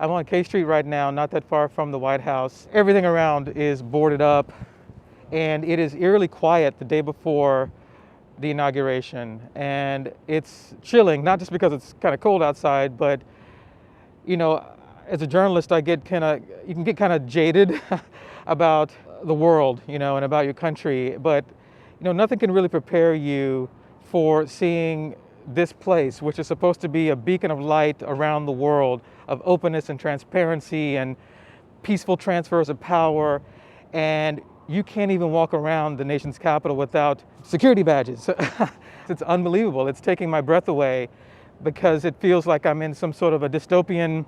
I'm on K Street right now, not that far from the White House. Everything around is boarded up, and it is eerily quiet the day before the inauguration. And it's chilling, not just because it's kind of cold outside, but you know, as a journalist, you can get kind of jaded about the world, and about your country. But, nothing can really prepare you for seeing this place, which is supposed to be a beacon of light around the world, of openness and transparency and peaceful transfers of power. And you can't even walk around the nation's capital without security badges. It's unbelievable. It's taking my breath away because it feels like I'm in some sort of a dystopian,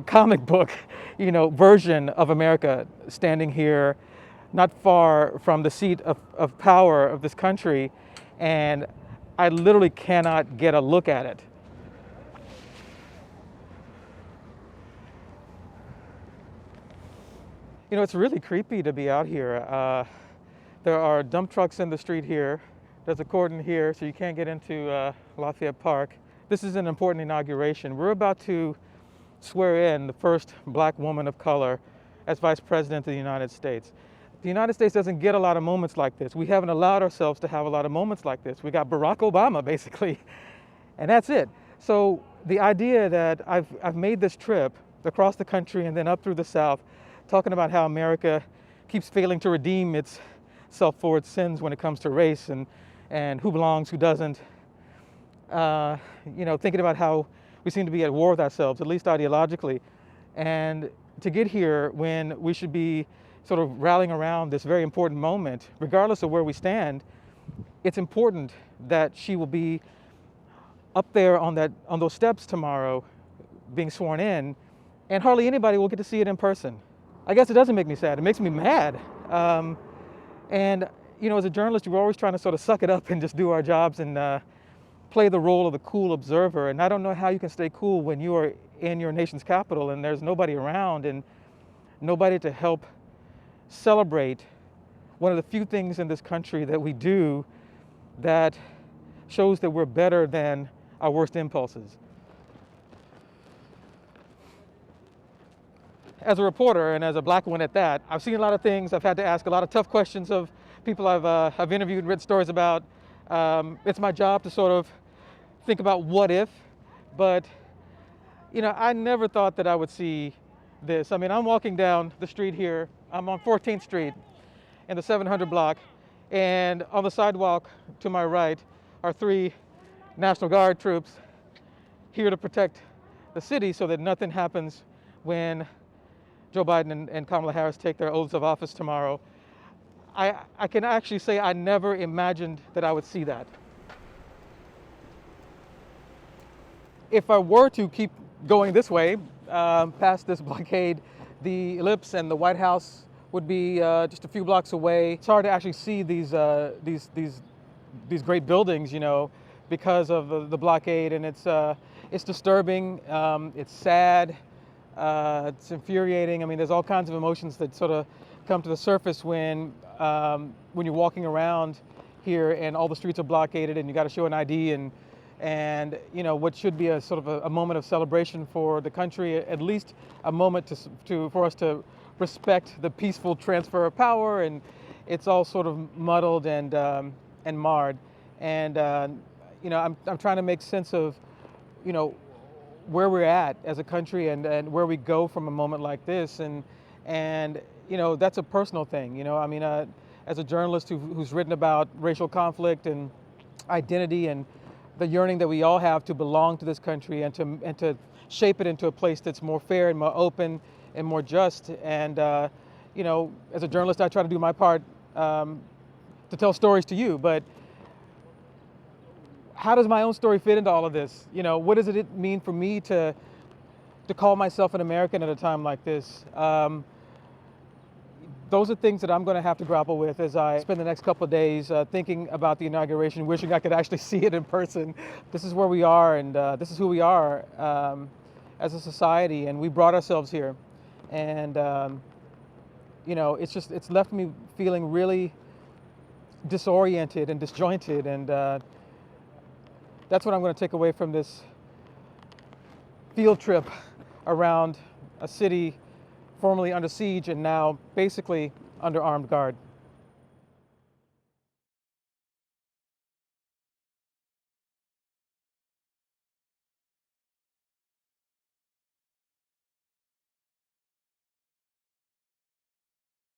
comic book, version of America, standing here not far from the seat of power of this country. And I literally cannot get a look at it. It's really creepy to be out here. There are dump trucks in the street here. There's a cordon here, so you can't get into Lafayette Park. This is an important inauguration. We're about to swear in the first black woman of color as Vice President of the United States. The United States doesn't get a lot of moments like this. We haven't allowed ourselves to have a lot of moments like this. We got Barack Obama, basically, and that's it. So the idea that I've made this trip across the country and then up through the South, talking about how America keeps failing to redeem itself for its sins when it comes to race and who belongs, who doesn't. Thinking about how we seem to be at war with ourselves, at least ideologically. And to get here when we should be sort of rallying around this very important moment, regardless of where we stand, it's important that she will be up there on those steps tomorrow being sworn in, and hardly anybody will get to see it in person. I guess it doesn't make me sad. It makes me mad. And as a journalist, we're always trying to sort of suck it up and just do our jobs and play the role of the cool observer. And I don't know how you can stay cool when you are in your nation's capital and there's nobody around and nobody to help celebrate one of the few things in this country that we do that shows that we're better than our worst impulses. As a reporter, and as a black one at that, I've seen a lot of things. I've had to ask a lot of tough questions of people I've interviewed and written stories about. It's my job to sort of think about what if, but I never thought that I would see this. I mean, I'm walking down the street here. I'm on 14th Street in the 700 block, and on the sidewalk to my right are 3 National Guard troops here to protect the city so that nothing happens when Joe Biden and Kamala Harris take their oaths of office tomorrow. I can actually say I never imagined that I would see that. If I were to keep going this way, past this blockade, the Ellipse and the White House would be just a few blocks away. It's hard to actually see these great buildings, because of the blockade, and it's disturbing. It's sad. It's infuriating. I mean, there's all kinds of emotions that sort of come to the surface when you're walking around here and all the streets are blockaded and you got to show an ID and what should be a sort of a moment of celebration for the country, at least a moment for us to respect the peaceful transfer of power, and it's all sort of muddled and marred. And I'm trying to make sense of where we're at as a country and where we go from a moment like this, and that's a personal thing. As a journalist who's written about racial conflict and identity and the yearning that we all have to belong to this country and to shape it into a place that's more fair and more open and more just. And as a journalist, I try to do my part to tell stories to you, but how does my own story fit into all of this? What does it mean for me to call myself an American at a time like this? Those are things that I'm going to have to grapple with as I spend the next couple of days thinking about the inauguration, wishing I could actually see it in person. This is where we are, and this is who we are as a society, and we brought ourselves here. And it's left me feeling really disoriented and disjointed, and that's what I'm going to take away from this field trip around a city formerly under siege and now basically under armed guard.